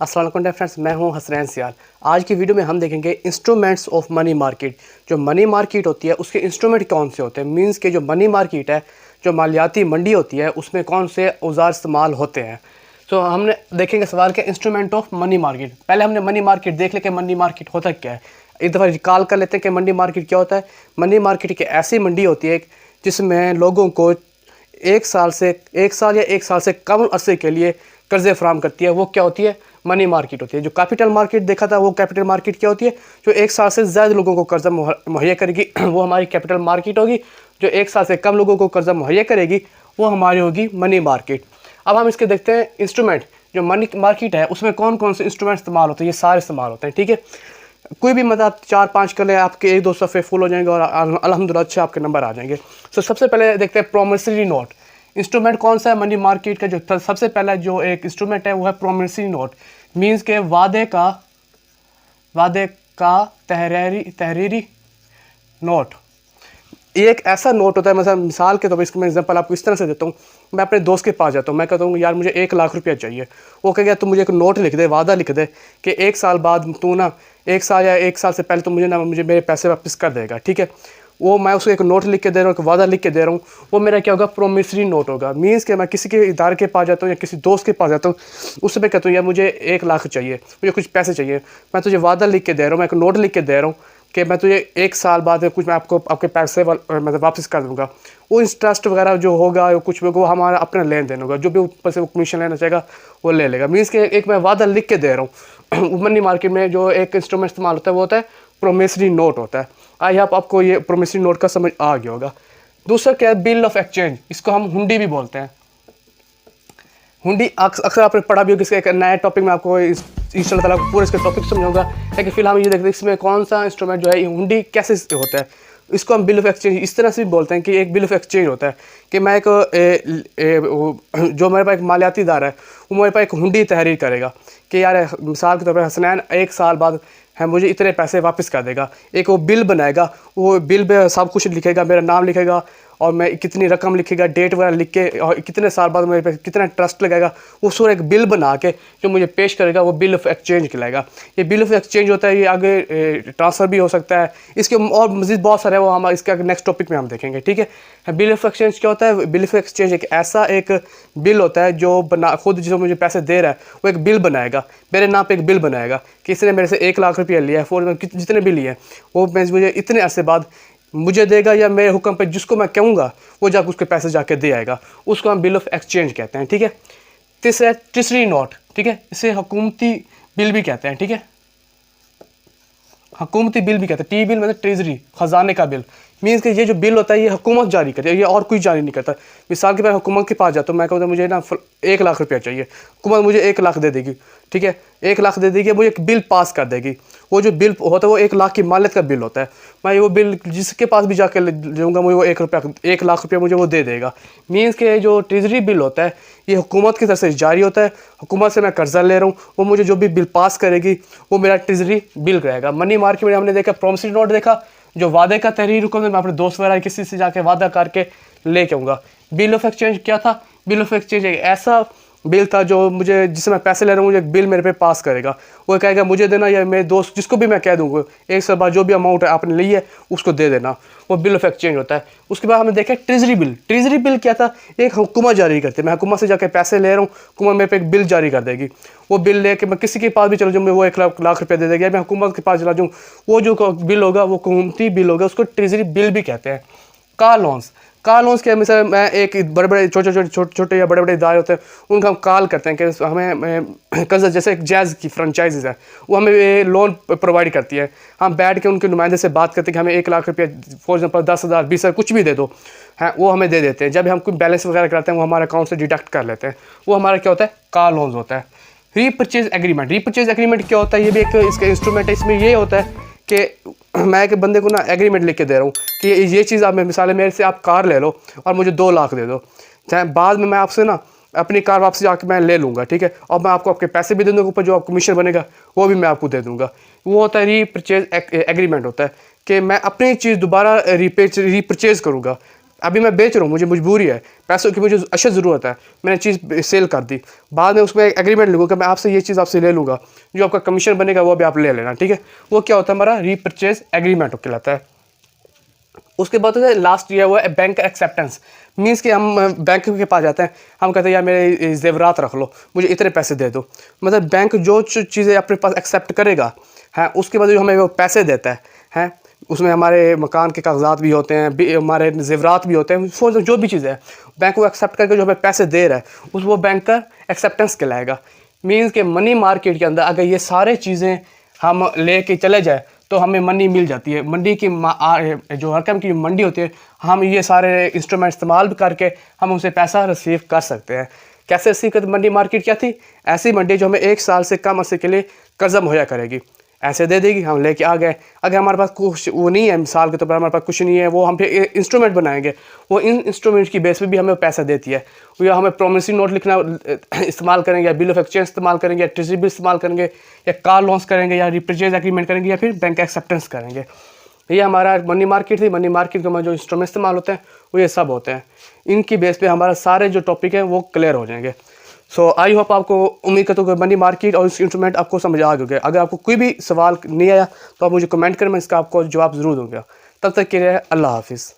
अस्सलाम वालेकुम फ्रेंड्स, मैं हूं हसनैन सियाल। आज की वीडियो में हम देखेंगे इंस्ट्रूमेंट्स ऑफ मनी मार्केट। जो मनी मार्केट होती है उसके इंस्ट्रूमेंट कौन से होते हैं, मींस के जो मनी मार्केट है, जो मालियाती मंडी होती है, उसमें कौन से औजार इस्तेमाल होते हैं। तो हमने देखेंगे सवाल के इंस्ट्रूमेंट ऑफ मनी मार्केट। पहले हमने मनी मार्केट देख ले कि मनी मार्केट होता क्या है। एक दफ़ा रिकॉल कर लेते हैं कि मनी मार्केट क्या होता है। मनी मार्केट की ऐसी मंडी होती है जिसमें लोगों को एक साल या एक साल से कम अरसे के लिए कर्जे फराम करती है। वो क्या होती है? मनी मार्केट होती है। जो कैपिटल मार्केट देखा था, वो कैपिटल मार्केट क्या होती है? जो एक साल से ज़्यादा लोगों को कर्जा मुहैया करेगी वो हमारी कैपिटल मार्केट होगी। जो एक साल से कम लोगों को कर्जा मुहैया करेगी वो हमारी होगी मनी मार्केट। अब हम इसके देखते हैं इंस्ट्रूमेंट। जो मनी मार्केट है उसमें कौन कौन से इंस्ट्रूमेंट इस्तेमाल होते हैं, ये सारे इस्तेमाल होते हैं। ठीक है, कोई भी मतलब 4-5 कर ले, आपके 1-2 सफ़े फुल हो जाएंगे और अल्हम्दुलिल्लाह अच्छे आपके नंबर आ जाएंगे। तो सबसे पहले देखते हैं प्रोमिसरी नोट। इंस्ट्रूमेंट कौन सा है मनी मार्केट का? जो सबसे पहला जो एक इंस्ट्रूमेंट है वो है प्रोमिसरी नोट। मींस के वादे का तहरीरी नोट। ये एक ऐसा नोट होता है, मतलब मिसाल के तौर पर इसको मैं एग्जांपल आपको इस तरह से देता हूँ। मैं अपने दोस्त के पास जाता हूँ, मैं कहता हूँ यार मुझे 1 लाख रुपया चाहिए। वो कहेगा तू मुझे एक नोट लिख दे, वादा लिख दे कि 1 साल बाद तू ना 1 साल या 1 साल से पहले तो मुझे मेरे पैसे वापस कर देगा। ठीक है, वो मैं उसको एक नोट लिख के दे रहा हूँ, एक वादा लिख के दे रहा हूँ। वो मेरा क्या होगा? प्रोमिसरी नोट होगा। मीन्स के मैं किसी के इदारे के पास जाता हूँ या किसी दोस्त के पास जाता हूँ, उससे मैं कहता हूँ यार मुझे 1 लाख चाहिए, मुझे कुछ पैसे चाहिए। मैं तुझे वादा लिख के दे रहा हूँ, मैं एक नोट लिख के दे रहा हूँ कि मैं तुझे 1 साल बाद कुछ मैं आपके पैसे मतलब वापस कर दूँगा। वो इंटरेस्ट वगैरह जो होगा कुछ भी वो हमारा अपना लेन देन होगा। जो भी ऊपर से वो कमीशन लेना चाहेगा वो ले लेगा। मीन्स के एक मैं वादा लिख के दे रहा हूँ। मनी मार्केट में जो एक इंस्ट्रूमेंट इस्तेमाल होता है वो होता है प्रोमिसरी नोट होता है। आई होप आपको ये प्रोमिसरी नोट का समझ आ गया होगा। दूसरा क्या है? Bill of exchange. इसको हम हुंडी भी बोलते हैं। हुंडी अक्सर आपने पढ़ा भी होगा। इसका एक नया टॉपिक में आपको इंशाल्लाह ताला पूरे इसके टॉपिक समझाऊंगा। लेकिन फिलहाल हम ये देखते हैं इसमें कौन सा इंस्ट्रूमेंट जो है हुंडी कैसे होता है। इसको हम बिल ऑफ एक्सचेंज इस तरह से भी बोलते हैं कि एक बिल ऑफ एक्सचेंज होता है कि मैं जो मेरे पास एक मालियाती इदारा है वो मेरे पास एक हुंडी तहरीर करेगा कि यार मिसाल के तौर पर हसनैन 1 साल बाद है मुझे इतने पैसे वापस कर देगा। एक वो बिल बनाएगा, वो बिल पे सब कुछ लिखेगा, मेरा नाम लिखेगा और मैं कितनी रकम लिखेगा, डेट वगैरह लिख के, और कितने साल बाद मेरे पे कितना ट्रस्ट लगाएगा, वो पूरा एक बिल बना के जो मुझे पेश करेगा वो बिल ऑफ एक्सचेंज कहलाएगा। ये बिल ऑफ एक्सचेंज होता है, ये आगे ट्रांसफ़र भी हो सकता है। इसके और मज़ीद बहुत सारे वो हम इसका नेक्स्ट टॉपिक में हम देखेंगे। ठीक है, बिल ऑफ एक्सचेंज क्या होता है? बिल ऑफ एक्सचेंज एक ऐसा एक बिल होता है जो खुद जो मुझे पैसे दे रहा है वो एक बिल बनाएगा, मेरे नाम पे एक बिल बनाएगा कि इसने मेरे से 1 लाख रुपया लिया है, फॉर जितने भी लिए वो मुझे इतने अरसे बाद मुझे देगा, या मेरे हुक्म पे जिसको मैं कहूँगा वो जाकर उसके पैसे जाके दे आएगा। उसको हम बिल ऑफ एक्सचेंज कहते हैं। ठीक है, तीसरा ट्रेजरी नोट। ठीक है, इसे हुकूमती बिल भी कहते हैं। ठीक है, हुकूमती बिल भी कहते हैं। टी बिल मतलब ट्रेजरी, ख़जाने का बिल। मीन्स कि ये जो बिल होता है ये हुकूमत जारी करती है, ये और कोई जारी नहीं करता। मिसाल के मैं हुकूमत के पास जाता हूँ, मैं कहता हूँ मुझे ना 1 लाख रुपया चाहिए, हुकूमत मुझे 1 लाख दे देगी। ठीक है, 1 लाख दे देगी, वो एक बिल पास कर देगी। वो जो बिल होता है वो 1 लाख की मालियत का बिल होता है। मैं वो बिल जिसके पास भी जाकर जाऊँगा मुझे वो 1 लाख रुपया मुझे वो दे देगा। मीन्स के जो ट्रेजरी बिल होता है ये हुकूमत की तरफ से जारी होता है। हुकूमत से मैं कर्जा ले रहा हूँ, वो मुझे जो भी बिल पास करेगी वो मेरा ट्रेजरी बिल रहेगा। मनी मार्केट में हमने देखा प्रोमिसरी नोट देखा, जो वादे का तहरीर हुक्म मैं अपने दोस्त वगैरह किसी से जाके वादा करके लेके आऊँगा। बिल ऑफ एक्सचेंज क्या था? बिल ऑफ एक्सचेंज एक ऐसा बिल था जो मुझे, जिससे मैं पैसे ले रहा हूँ, मुझे एक बिल मेरे पे पास करेगा। वो कहेगा मुझे देना, या मेरे दोस्त जिसको भी मैं कह दूँगा 1 साल बाद जो भी अमाउंट है आपने ली है उसको दे देना। वो बिल ऑफ एक्सचेंज होता है। उसके बाद हमने देखा ट्रेजरी बिल। ट्रेजरी बिल क्या था? एक हुकूमत जारी करती है। मैं हुकूमत से जाके पैसे ले रहा हूँ, हुकूमत मेरे पे एक बिल जारी कर देगी। वो बिल लेके मैं किसी के पास भी चला जाऊँ, मैं वो 1 लाख रुपया दे देगा। मैं हुकूमत के पास चला जाऊँ, वो जो बिल होगा वो हुकूमती बिल होगा, उसको ट्रेजरी बिल भी कहते हैं। Car loans. कार लोन्स के मिसाल मैं एक बड़े छोटे या बड़े इदारे होते हैं उनका हम कॉल करते हैं कि हमें कर्जा, जैसे एक जैज़ की फ्रेंचाइजीज़ है वो हमें लोन प्रोवाइड करती है। हम बैठ के उनके नुमाइंदे से बात करते हैं कि हमें 1 लाख रुपया फॉर एग्जाम्पल 10,000 20,000 कुछ भी दे दो, है वो हमें दे देते हैं। जब हम कोई बैलेंस वगैरह कराते हैं वो हमारे अकाउंट से डिडक्ट कर लेते हैं। वो हमारा क्या होता है? कार लोन्स होता है। Repurchase agreement. रीपरचेज एग्रीमेंट क्या होता है? ये भी एक इसका इंस्ट्रूमेंट है। इसमें ये होता है कि मैं एक बंदे को ना एग्रीमेंट लिख के दे रहा हूँ कि ये चीज़ आप, मिसाल है मेरे से आप कार ले लो और मुझे 2 लाख दे दो, चाहे बाद में मैं आपसे ना अपनी कार वापस जाके मैं ले लूँगा। ठीक है, और मैं आपको आपके पैसे भी दे दूँगा, ऊपर जो आप कमीशन बनेगा वो भी मैं आपको दे दूँगा। वो होता है रीपरचेज एग्रीमेंट होता है कि मैं अपनी चीज़ दोबारा रीपरचेज़ करूँगा। अभी मैं बेच रहा हूँ, मुझे मजबूरी है, पैसों की मुझे अशद ज़रूरत है, मैंने चीज़ सेल कर दी, बाद में उसमें एग्रीमेंट लूँगा कि मैं आपसे ये चीज़ आपसे ले लूँगा, जो आपका कमीशन बनेगा वो भी आप ले लेना, ठीक है। वो क्या होता है, हमारा रीपरचेज एग्रीमेंट कहलाता है। उसके बाद होता है लास्ट ईयर वो है बैंक एक्सेप्टेंस। मीन्स कि हम बैंक के पास जाते हैं, हम कहते हैं यार मेरे ज़ेवरात रख लो, मुझे इतने पैसे दे दो। मतलब बैंक जो चीज़ें अपने पास एक्सेप्ट करेगा है, उसके बाद जो हमें वो पैसे देता है, उसमें हमारे मकान के कागजात भी होते हैं, हमारे ज़ेवरात भी होते हैं, जो भी चीज़ है बैंक वो एक्सेप्ट करके जो हमें पैसे दे रहा है उस वो बैंक का एक्सेप्टेंस कहलाएगा। मीन्स कि मनी मार्केट के अंदर अगर ये सारे चीज़ें हम ले के चले जाए तो हमें मनी मिल जाती है। मंडी की जो रकम की मंडी होती है, हम ये सारे इंस्ट्रूमेंट इस्तेमाल करके हम उनसे पैसा रिसीव कर सकते हैं। कैसे रिसीव करते? मंडी मार्केट क्या थी? ऐसी मंडी जो हमें 1 साल से कम अरसे के लिए कर्जा मुहैया करेगी, ऐसे दे देगी, हम लेके आ गए। अगर हमारे पास कुछ वो नहीं है, मिसाल के तौर पर हमारे पास कुछ नहीं है, वो हम फिर इंस्ट्रूमेंट बनाएंगे, वो इन इंस्ट्रूमेंट की बेस पे भी हमें पैसा देती है। या हमें प्रोमिसरी नोट लिखना इस्तेमाल करेंगे, या बिल ऑफ एक्सचेंज इस्तेमाल करेंगे, या ट्रेजरी बिल इस्तेमाल करेंगे, या कार लोन्स करेंगे, या रिपर्चेज एग्रीमेंट करेंगे, या फिर बैंक एक्सेप्टेंस करेंगे। ये हमारा मनी मार्केट थी। मनी मार्केट के हमारे जो इंस्ट्रूमेंट इस्तेमाल होते हैं वो ये सब होते हैं। इनकी बेस पे हमारा सारे जो टॉपिक हैं वो क्लियर हो जाएंगे। सो आई होप आपको, उम्मीद करता हूँ कि मनी मार्केट और इसके इंस्ट्रूमेंट आपको समझ आ गए। अगर आपको कोई भी सवाल नहीं आया तो आप मुझे कमेंट करें, मैं इसका आपको जवाब ज़रूर दूँगा। तब तक के लिए अल्लाह हाफिज़।